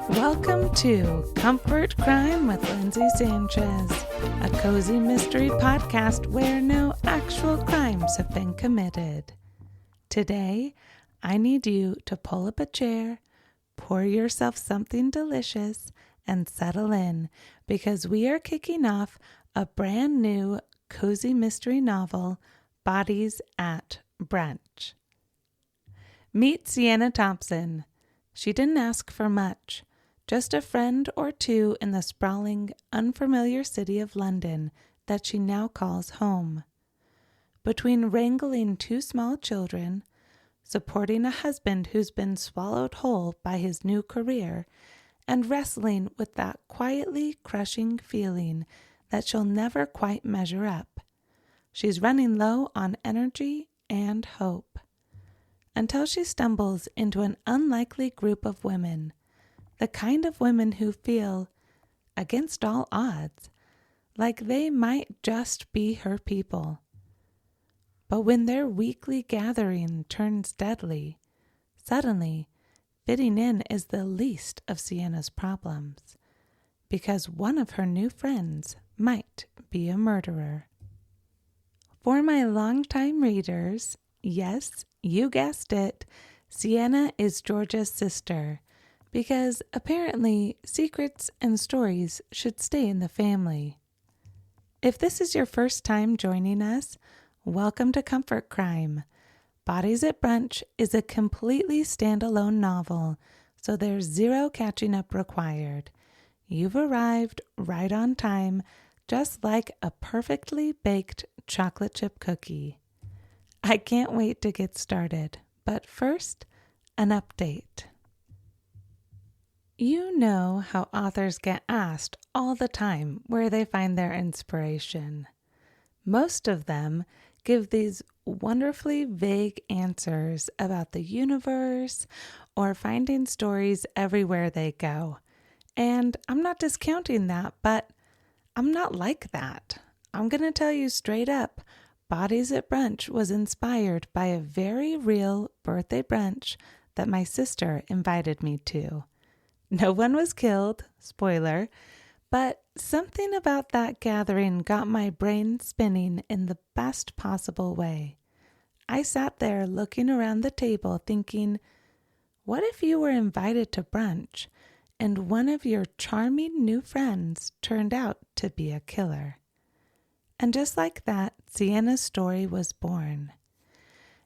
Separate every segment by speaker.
Speaker 1: Welcome to Comfort Crime with Lindsay Sanchez, a cozy mystery podcast where no actual crimes have been committed. Today, I need you to pull up a chair, pour yourself something delicious, and settle in because we are kicking off a brand new cozy mystery novel, Bodies at Brunch. Meet Sienna Thompson. She didn't ask for much. Just a friend or two in the sprawling, unfamiliar city of London that she now calls home. Between wrangling two small children, supporting a husband who's been swallowed whole by his new career, and wrestling with that quietly crushing feeling that she'll never quite measure up, she's running low on energy and hope. Until she stumbles into an unlikely group of women, the kind of women who feel, against all odds, like they might just be her people. But when their weekly gathering turns deadly, suddenly fitting in is the least of Sienna's problems, because one of her new friends might be a murderer. For my longtime readers, yes, you guessed it, Sienna is Georgia's sister, because apparently secrets and stories should stay in the family. If this is your first time joining us, welcome to Comfort Crime. Bodies at Brunch is a completely standalone novel, so there's zero catching up required. You've arrived right on time, just like a perfectly baked chocolate chip cookie. I can't wait to get started, but first, an update. You know how authors get asked all the time where they find their inspiration. Most of them give these wonderfully vague answers about the universe or finding stories everywhere they go. And I'm not discounting that, but I'm not like that. I'm going to tell you straight up, Bodies at Brunch was inspired by a very real birthday brunch that my sister invited me to. No one was killed, spoiler, but something about that gathering got my brain spinning in the best possible way. I sat there looking around the table thinking, what if you were invited to brunch and one of your charming new friends turned out to be a killer? And just like that, Sienna's story was born.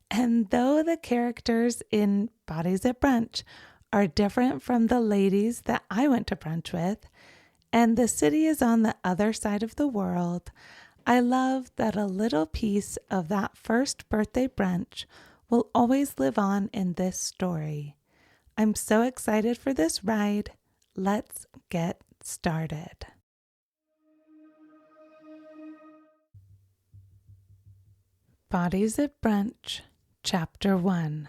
Speaker 1: And though the characters in Bodies at Brunch are different from the ladies that I went to brunch with, and the city is on the other side of the world, I love that a little piece of that first birthday brunch will always live on in this story. I'm so excited for this ride. Let's get started. Bodies at Brunch, Chapter 1.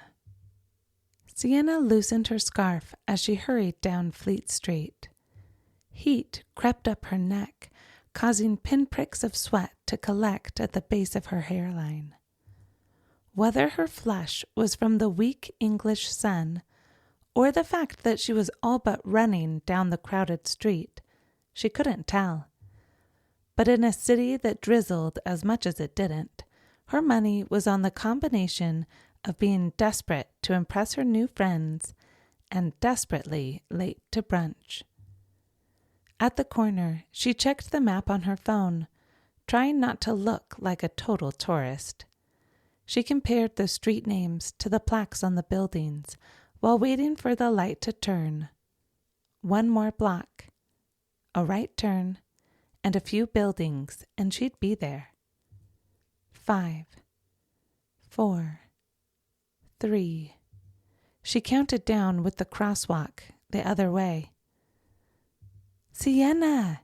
Speaker 1: Sienna loosened her scarf as she hurried down Fleet Street. Heat crept up her neck, causing pinpricks of sweat to collect at the base of her hairline. Whether her flush was from the weak English sun or the fact that she was all but running down the crowded street, she couldn't tell. But in a city that drizzled as much as it didn't, her money was on the combination of being desperate to impress her new friends and desperately late to brunch. At the corner, she checked the map on her phone, trying not to look like a total tourist. She compared the street names to the plaques on the buildings while waiting for the light to turn. One more block, a right turn, and a few buildings, and she'd be there. 5, 4, 3. She counted down with the crosswalk the other way. Sienna,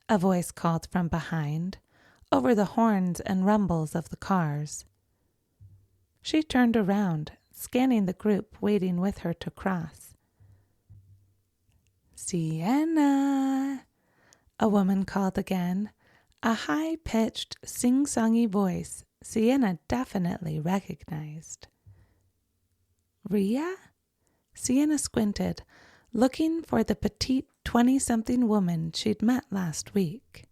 Speaker 1: a voice called from behind, over the horns and rumbles of the cars. She turned around, scanning the group waiting with her to cross. Sienna, a woman called again, a high-pitched, sing-songy voice Sienna definitely recognized. Rhea? Sienna squinted, looking for the petite 20-something woman she'd met last week.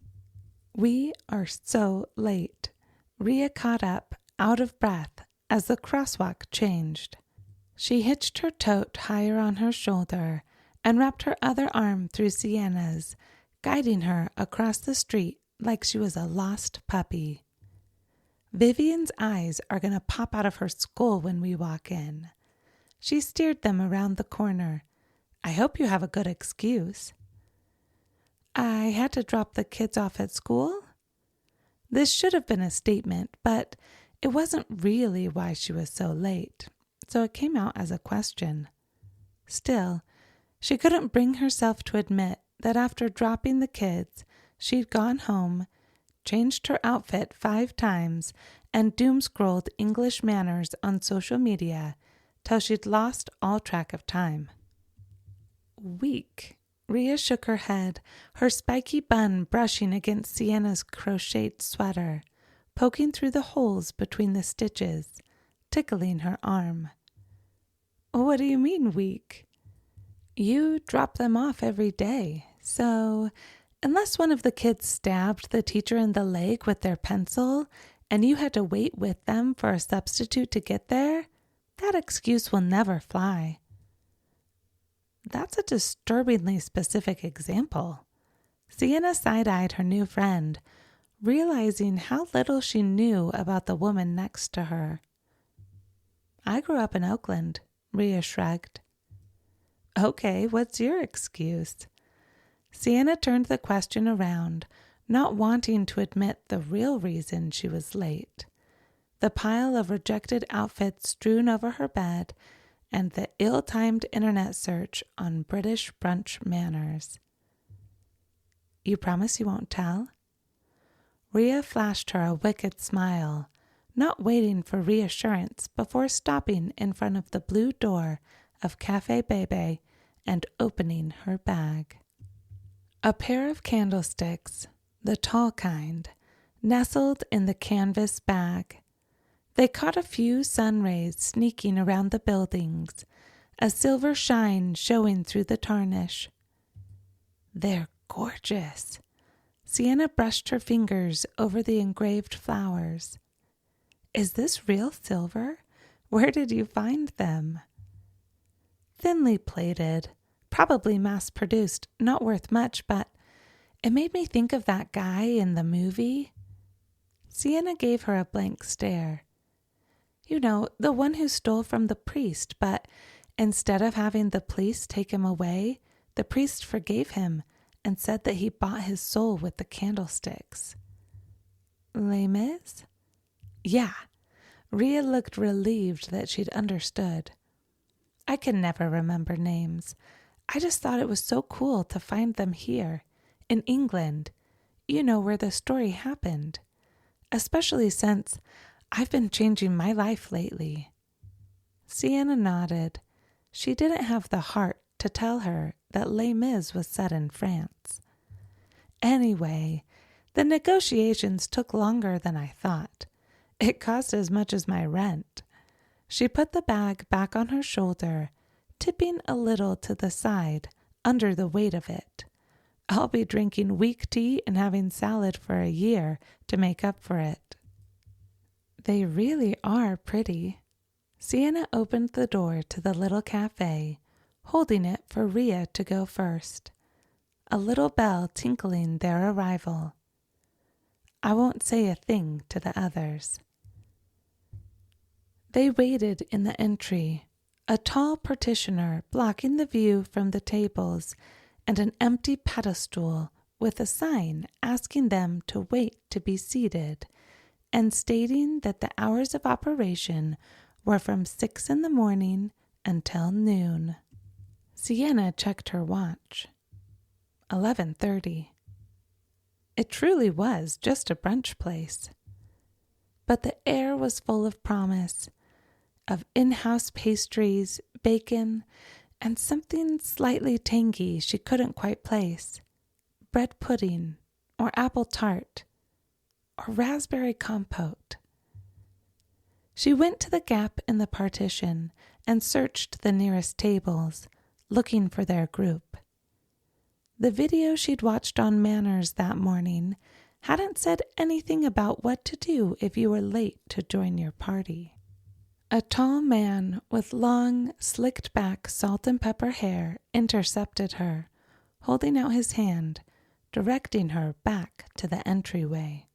Speaker 1: We are so late. Rhea caught up, out of breath, as the crosswalk changed. She hitched her tote higher on her shoulder and wrapped her other arm through Sienna's, guiding her across the street like she was a lost puppy. Vivian's eyes are going to pop out of her skull when we walk in. She steered them around the corner. I hope you have a good excuse. I had to drop the kids off at school? This should have been a statement, but it wasn't really why she was so late, so it came out as a question. Still, she couldn't bring herself to admit that after dropping the kids, she'd gone home, changed her outfit 5 times, and doom-scrolled English manners on social media till she'd lost all track of time. Weak. Rhea shook her head, her spiky bun brushing against Sienna's crocheted sweater, poking through the holes between the stitches, tickling her arm. What do you mean weak? You drop them off every day, so unless one of the kids stabbed the teacher in the leg with their pencil and you had to wait with them for a substitute to get there, that excuse will never fly. That's a disturbingly specific example. Sienna side-eyed her new friend, realizing how little she knew about the woman next to her. I grew up in Oakland, Rhea shrugged. Okay, what's your excuse? Sienna turned the question around, not wanting to admit the real reason she was late. The pile of rejected outfits strewn over her bed, and the ill-timed internet search on British brunch manners. You promise you won't tell? Rhea flashed her a wicked smile, not waiting for reassurance before stopping in front of the blue door of Café Bebe and opening her bag. A pair of candlesticks, the tall kind, nestled in the canvas bag. They caught a few sun rays sneaking around the buildings, a silver shine showing through the tarnish. They're gorgeous. Sienna brushed her fingers over the engraved flowers. Is this real silver? Where did you find them? Thinly plated, probably mass-produced, not worth much, but it made me think of that guy in the movie. Sienna gave her a blank stare. You know, the one who stole from the priest, but instead of having the police take him away, the priest forgave him and said that he bought his soul with the candlesticks. Les Mis? Yeah. Rhea looked relieved that she'd understood. I can never remember names. I just thought it was so cool to find them here, in England, you know, where the story happened. Especially since I've been changing my life lately. Sienna nodded. She didn't have the heart to tell her that Les Mis was set in France. Anyway, the negotiations took longer than I thought. It cost as much as my rent. She put the bag back on her shoulder, tipping a little to the side under the weight of it. I'll be drinking weak tea and having salad for a year to make up for it. They really are pretty. Sienna opened the door to the little cafe, holding it for Rhea to go first, a little bell tinkling their arrival. I won't say a thing to the others. They waited in the entry, a tall partitioner blocking the view from the tables and an empty pedestal with a sign asking them to wait to be seated and stating that the hours of operation were from 6 in the morning until noon. Sienna checked her watch. 11:30. It truly was just a brunch place. But the air was full of promise, of in-house pastries, bacon, and something slightly tangy she couldn't quite place. Bread pudding, or apple tart, or raspberry compote. She went to the gap in the partition and searched the nearest tables, looking for their group. The video she'd watched on Manners that morning hadn't said anything about what to do if you were late to join your party. A tall man with long, slicked-back salt and pepper hair intercepted her, holding out his hand, directing her back to the entryway.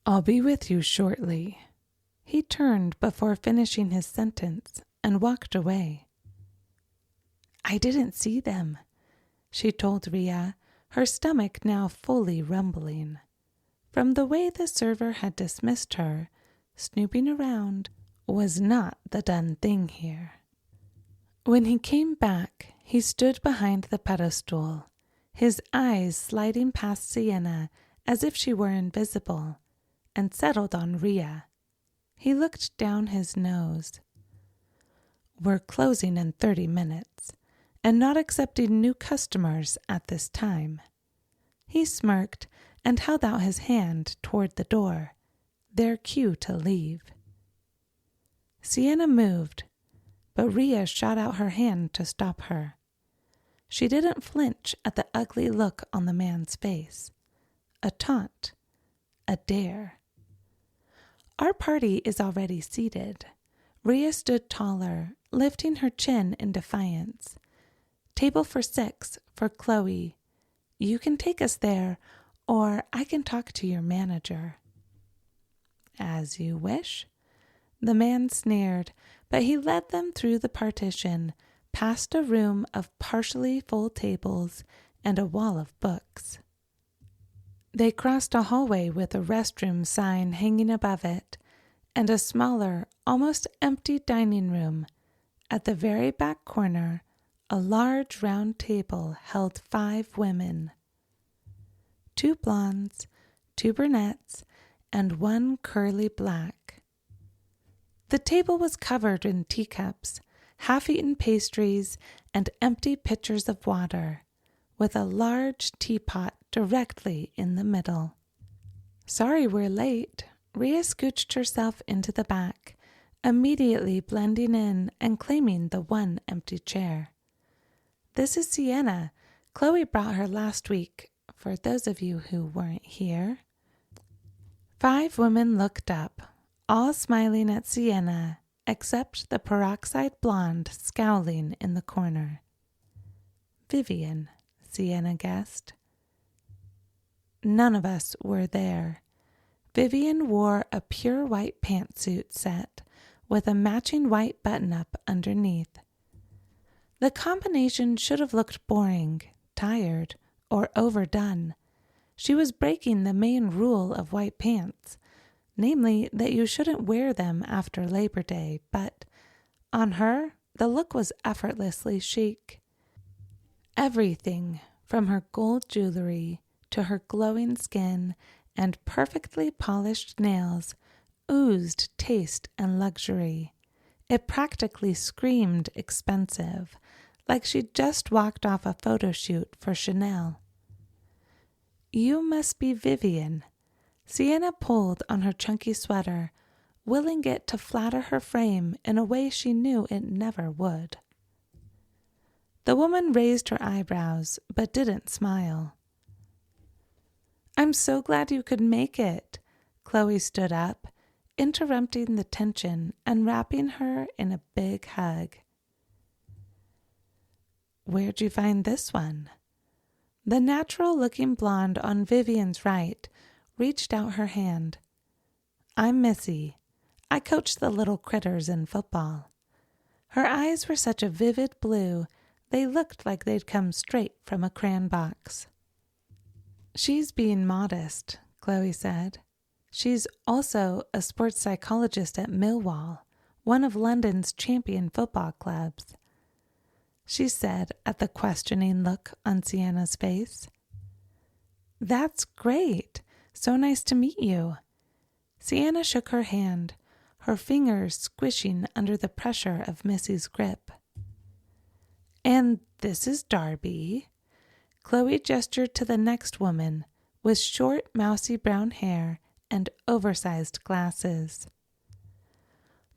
Speaker 1: "I'll be with you shortly." He turned before finishing his sentence and walked away. "I didn't see them," she told Rhea, her stomach now fully rumbling. From the way the server had dismissed her, snooping around was not the done thing here. When he came back, he stood behind the pedestal, his eyes sliding past Sienna as if she were invisible, and settled on Rhea. He looked down his nose. "We're closing in 30 minutes, and not accepting new customers at this time." He smirked and held out his hand toward the door, their cue to leave. Sienna moved, but Rhea shot out her hand to stop her. She didn't flinch at the ugly look on the man's face. A taunt, a dare. "Our party is already seated." Rhea stood taller, lifting her chin in defiance. "Table for 6 for Chloe. You can take us there, or I can talk to your manager." "As you wish." The man sneered, but he led them through the partition, past a room of partially full tables and a wall of books. They crossed a hallway with a restroom sign hanging above it, and a smaller, almost empty dining room. At the very back corner, a large round table held 5 women. 2 blondes, 2 brunettes, and 1 curly black. The table was covered in teacups, half-eaten pastries, and empty pitchers of water, with a large teapot directly in the middle. "Sorry we're late." Rhea scooched herself into the back, immediately blending in and claiming the one empty chair. "This is Sienna. Chloe brought her last week, for those of you who weren't here." 5 women looked up, all smiling at Sienna, except the peroxide blonde scowling in the corner. Vivian, Sienna guessed. None of us were there. Vivian wore a pure white pantsuit set with a matching white button-up underneath. The combination should have looked boring, tired, or overdone. She was breaking the main rule of white pants, namely that you shouldn't wear them after Labor Day, but on her, the look was effortlessly chic. Everything, from her gold jewelry to her glowing skin and perfectly polished nails, oozed taste and luxury. It practically screamed expensive, like she'd just walked off a photo shoot for Chanel. "You must be Vivian." Sienna pulled on her chunky sweater, willing it to flatter her frame in a way she knew it never would. The woman raised her eyebrows, but didn't smile. "I'm so glad you could make it." Chloe stood up, interrupting the tension and wrapping her in a big hug. "Where'd you find this one?" The natural-looking blonde on Vivian's right reached out her hand. "I'm Missy. I coach the little critters in football." Her eyes were such a vivid blue, they looked like they'd come straight from a crayon box. "She's being modest," Chloe said. "She's also a sports psychologist at Millwall, one of London's champion football clubs," she said at the questioning look on Sienna's face. "That's great. So nice to meet you." Sienna shook her hand, her fingers squishing under the pressure of Missy's grip. "And this is Darby." Chloe gestured to the next woman with short, mousy brown hair and oversized glasses.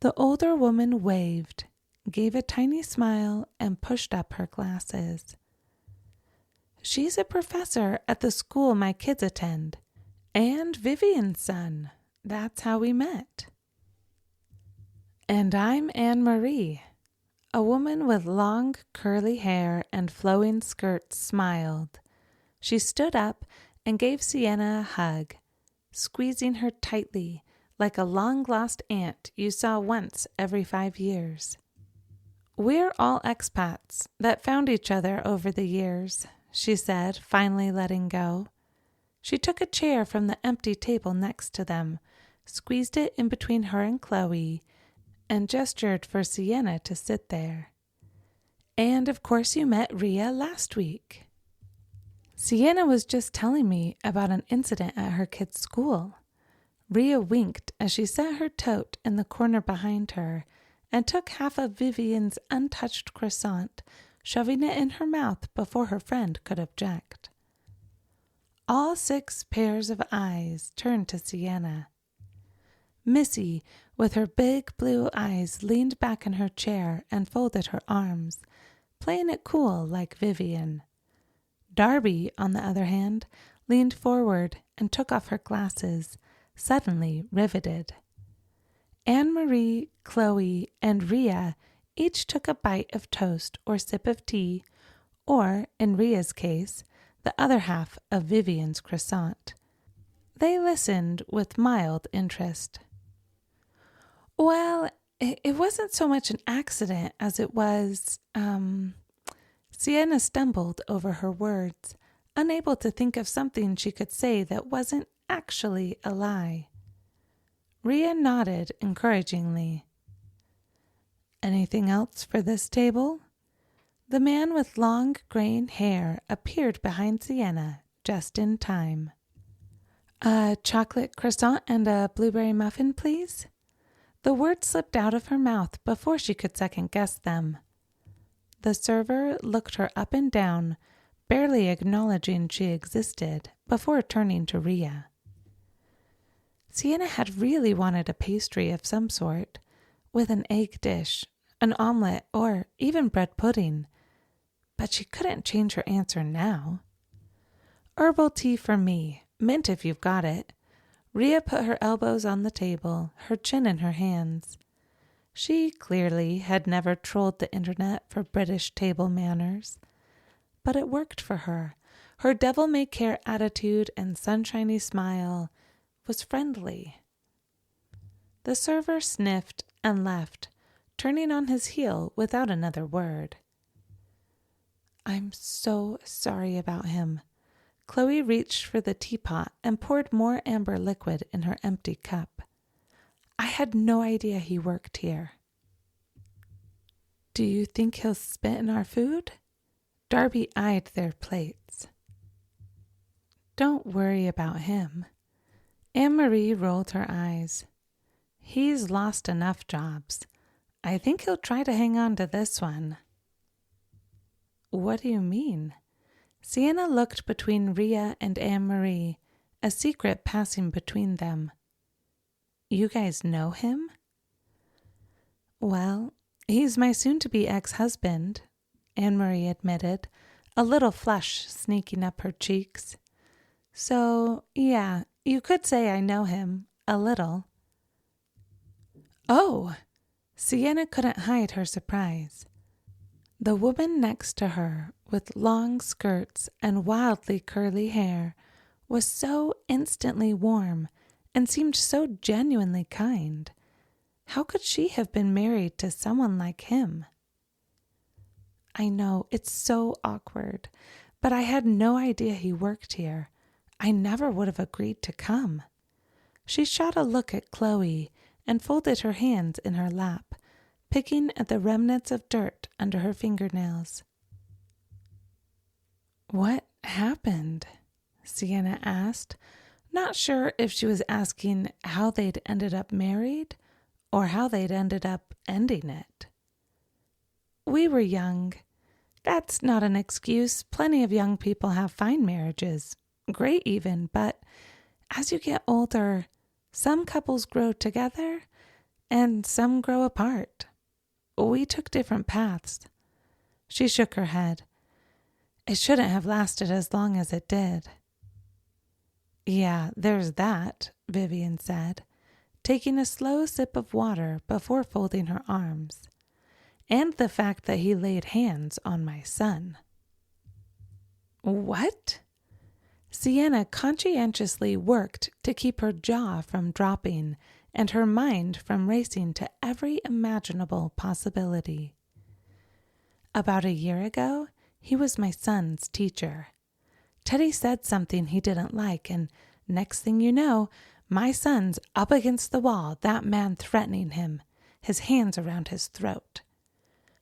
Speaker 1: The older woman waved, gave a tiny smile, and pushed up her glasses. She's a professor at the school my kids attend, and Vivian's son. That's how we met. And I'm Anne-Marie. A woman with long, curly hair and flowing skirts smiled. She stood up and gave Sienna a hug, squeezing her tightly like a long-lost aunt you saw once every 5 years. We're all expats that found each other over the years, she said, finally letting go. She took a chair from the empty table next to them, squeezed it in between her and Chloe, and gestured for Sienna to sit there. And of course you met Rhea last week. Sienna was just telling me about an incident at her kid's school. Rhea winked as she set her tote in the corner behind her and took half of Vivian's untouched croissant, shoving it in her mouth before her friend could object. All 6 pairs of eyes turned to Sienna. Missy, with her big blue eyes, leaned back in her chair and folded her arms, playing it cool like Vivian. Darby, on the other hand, leaned forward and took off her glasses, suddenly riveted. Anne-Marie, Chloe, and Rhea each took a bite of toast or sip of tea, or, in Rhea's case, the other half of Vivian's croissant. They listened with mild interest. Well, it wasn't so much an accident as it was, Sienna stumbled over her words, unable to think of something she could say that wasn't actually a lie. Rhea nodded encouragingly. Anything else for this table? The man with long graying hair appeared behind Sienna just in time. A chocolate croissant and a blueberry muffin, please? The words slipped out of her mouth before she could second-guess them. The server looked her up and down, barely acknowledging she existed, before turning to Rhea. Sienna had really wanted a pastry of some sort, with an egg dish, an omelet, or even bread pudding, but she couldn't change her answer now. Herbal tea for me, mint if you've got it. Rhea put her elbows on the table, her chin in her hands. She clearly had never trolled the internet for British table manners, but it worked for her. Her devil-may-care attitude and sunshiny smile was friendly. The server sniffed and left, turning on his heel without another word. I'm so sorry about him. Chloe reached for the teapot and poured more amber liquid in her empty cup. I had no idea he worked here. Do you think he'll spit in our food? Darby eyed their plates. Don't worry about him. Anne-Marie rolled her eyes. He's lost enough jobs. I think he'll try to hang on to this one. What do you mean? Sienna looked between Rhea and Anne-Marie, a secret passing between them. You guys know him? Well, he's my soon-to-be ex-husband, Anne-Marie admitted, a little flush sneaking up her cheeks. So, yeah, you could say I know him, a little. Oh! Sienna couldn't hide her surprise. The woman next to her, with long skirts and wildly curly hair, was so instantly warm and seemed so genuinely kind. How could she have been married to someone like him? I know, it's so awkward, but I had no idea he worked here. I never would have agreed to come. She shot a look at Chloe and folded her hands in her lap, picking at the remnants of dirt under her fingernails. What happened? Sienna asked, not sure if she was asking how they'd ended up married or how they'd ended up ending it. We were young. That's not an excuse. Plenty of young people have fine marriages, great even, but as you get older, some couples grow together and some grow apart. We took different paths." She shook her head. "It shouldn't have lasted as long as it did." "Yeah, there's that," Vivian said, taking a slow sip of water before folding her arms. "And the fact that he laid hands on my son." "What?" Sienna conscientiously worked to keep her jaw from dropping and her mind from racing to every imaginable possibility. "About a year ago, he was my son's teacher. Teddy said something he didn't like, and next thing you know, my son's up against the wall, that man threatening him, his hands around his throat."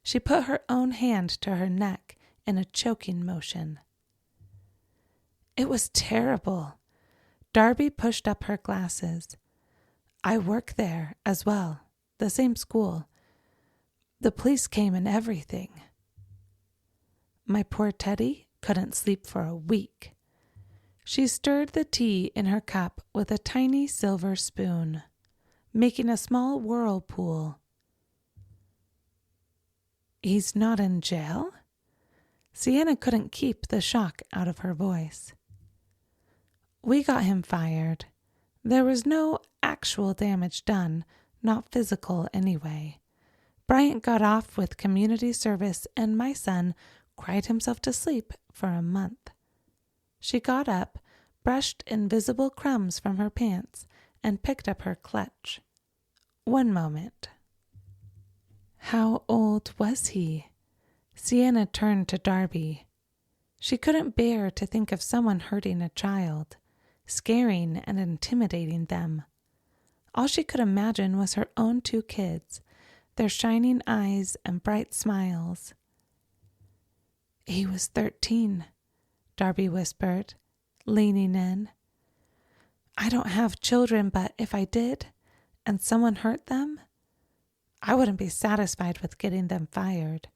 Speaker 1: She put her own hand to her neck in a choking motion. "It was terrible." Darby pushed up her glasses. "I work there as well, the same school. The police came and everything. My poor Teddy couldn't sleep for a week." She stirred the tea in her cup with a tiny silver spoon, making a small whirlpool. "He's not in jail?" Sienna couldn't keep the shock out of her voice. "We got him fired. There was no actual damage done, not physical anyway. Bryant got off with community service and my son cried himself to sleep for a month." She got up, brushed invisible crumbs from her pants, and picked up her clutch. "One moment." "How old was he?" Sienna turned to Darby. She couldn't bear to think of someone hurting a child, scaring and intimidating them. All she could imagine was her own 2 kids, their shining eyes and bright smiles. "He was 13, Darby whispered, leaning in. "I don't have children, but if I did, and someone hurt them, I wouldn't be satisfied with getting them fired.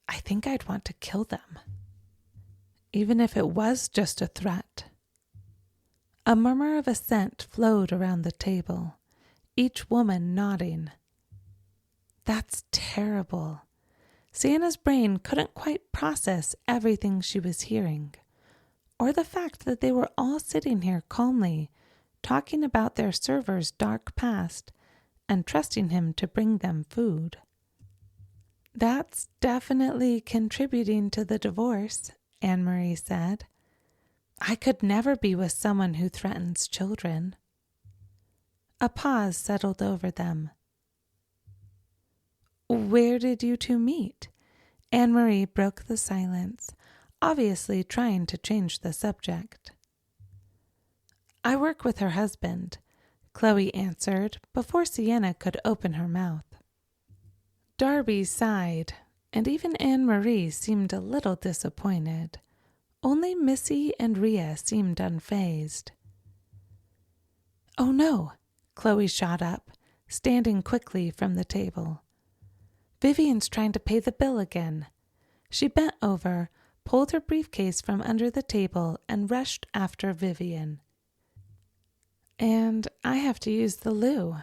Speaker 1: I think I'd want to kill them, even if it was just a threat." A murmur of assent flowed around the table, each woman nodding. "That's terrible." Sienna's brain couldn't quite process everything she was hearing, or the fact that they were all sitting here calmly, talking about their server's dark past and trusting him to bring them food. "That's definitely contributing to the divorce," Anne-Marie said. "I could never be with someone who threatens children." A pause settled over them. "Where did you 2 meet?" Anne-Marie broke the silence, obviously trying to change the subject. "I work with her husband," Chloe answered before Sienna could open her mouth. Darby sighed, and even Anne-Marie seemed a little disappointed. Only Missy and Rhea seemed unfazed. "Oh no," Chloe shot up, standing quickly from the table. "Vivian's trying to pay the bill again." She bent over, pulled her briefcase from under the table, and rushed after Vivian. "And I have to use the loo."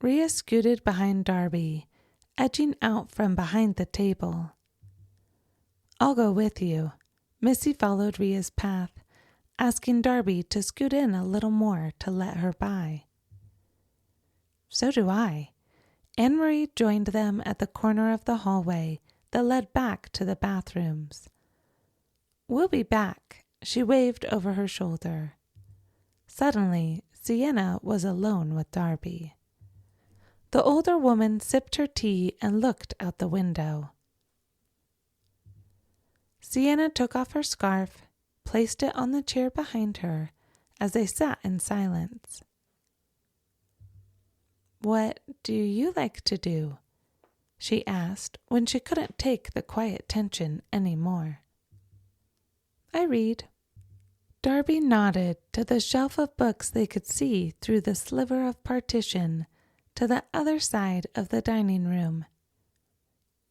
Speaker 1: Rhea scooted behind Darby, edging out from behind the table. "I'll go with you." Missy followed Rhea's path, asking Darby to scoot in a little more to let her by. "So do I." Anne-Marie joined them at the corner of the hallway that led back to the bathrooms. "We'll be back," she waved over her shoulder. Suddenly, Sienna was alone with Darby. The older woman sipped her tea and looked out the window. Sienna took off her scarf, placed it on the chair behind her as they sat in silence. "What do you like to do?" she asked when she couldn't take the quiet tension any more. "I read." Darby nodded to the shelf of books they could see through the sliver of partition to the other side of the dining room.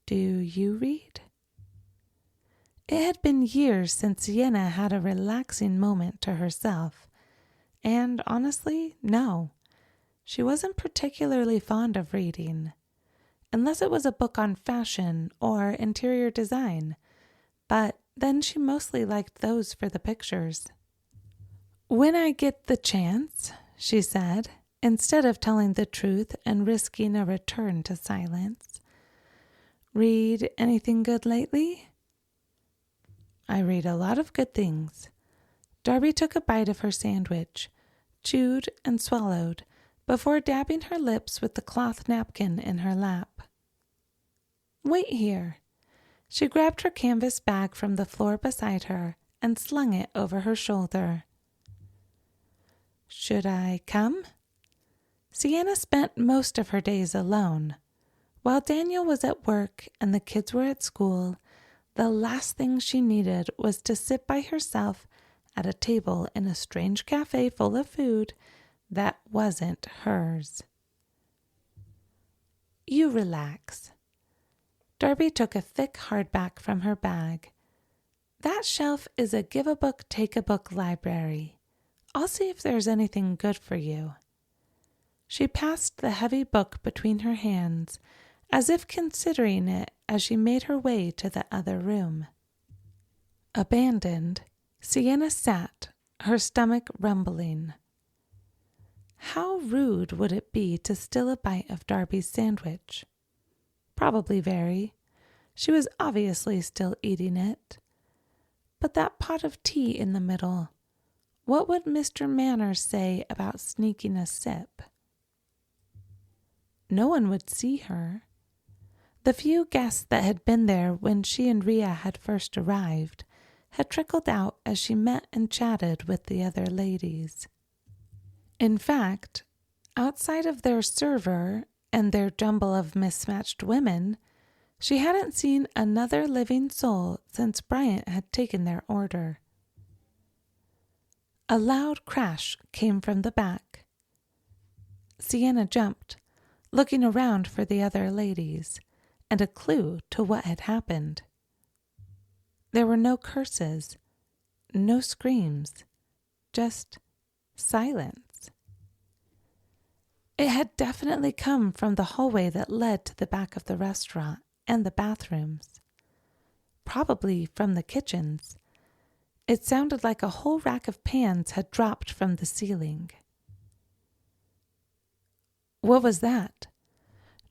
Speaker 1: "Do you read?" It had been years since Sienna had a relaxing moment to herself, and honestly, no. She wasn't particularly fond of reading, unless it was a book on fashion or interior design, but then she mostly liked those for the pictures. "When I get the chance," she said, instead of telling the truth and risking a return to silence. "Read anything good lately?" "I read a lot of good things." Darby took a bite of her sandwich, chewed and swallowed, before dabbing her lips with the cloth napkin in her lap. "Wait here." She grabbed her canvas bag from the floor beside her and slung it over her shoulder. "Should I come?" Sienna spent most of her days alone. While Daniel was at work and the kids were at school, the last thing she needed was to sit by herself at a table in a strange cafe full of food that wasn't hers. "You relax." Darby took a thick hardback from her bag. "That shelf is a give-a-book, take-a-book library. I'll see if there's anything good for you." She passed the heavy book between her hands, as if considering it as she made her way to the other room. Abandoned, Sienna sat, her stomach rumbling. How rude would it be to steal a bite of Darby's sandwich? Probably very. She was obviously still eating it. But that pot of tea in the middle, what would Mr. Manners say about sneaking a sip? No one would see her. The few guests that had been there when she and Rhea had first arrived had trickled out as she met and chatted with the other ladies. In fact, outside of their server and their jumble of mismatched women, she hadn't seen another living soul since Bryant had taken their order. A loud crash came from the back. Sienna jumped, looking around for the other ladies, and a clue to what had happened. There were no curses, no screams, just silence. It had definitely come from the hallway that led to the back of the restaurant and the bathrooms. Probably from the kitchens. It sounded like a whole rack of pans had dropped from the ceiling. What was that?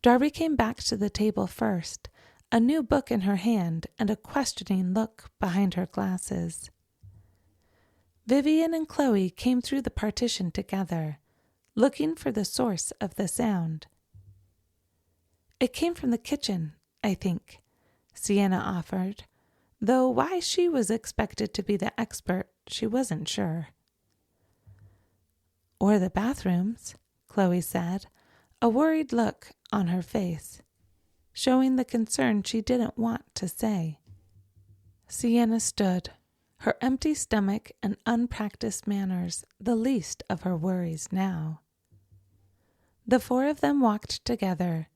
Speaker 1: Darby came back to the table first, a new book in her hand and a questioning look behind her glasses. Vivian and Chloe came through the partition together, looking for the source of the sound. "It came from the kitchen, I think," Sienna offered, though why she was expected to be the expert, she wasn't sure. "Or the bathrooms," Chloe said, a worried look on her face, showing the concern she didn't want to say. Sienna stood, her empty stomach and unpracticed manners the least of her worries now. The four of them walked together,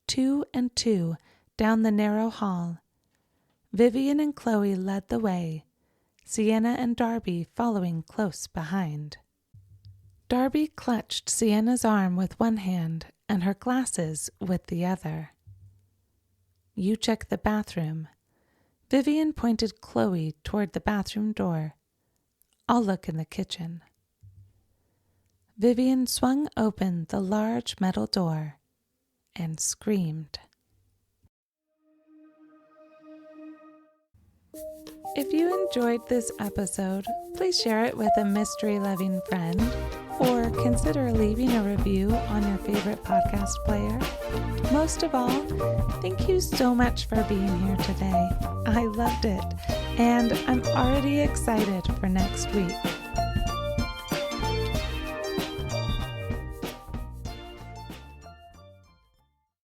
Speaker 1: 2 and 2, down the narrow hall. Vivian and Chloe led the way, Sienna and Darby following close behind. Darby clutched Sienna's arm with one hand and her glasses with the other. "You check the bathroom." Vivian pointed Chloe toward the bathroom door. "I'll look in the kitchen." Vivian swung open the large metal door and screamed. If you enjoyed this episode, please share it with a mystery-loving friend or consider leaving a review on your favorite podcast player. Most of all, thank you so much for being here today. I loved it, and I'm already excited for next week.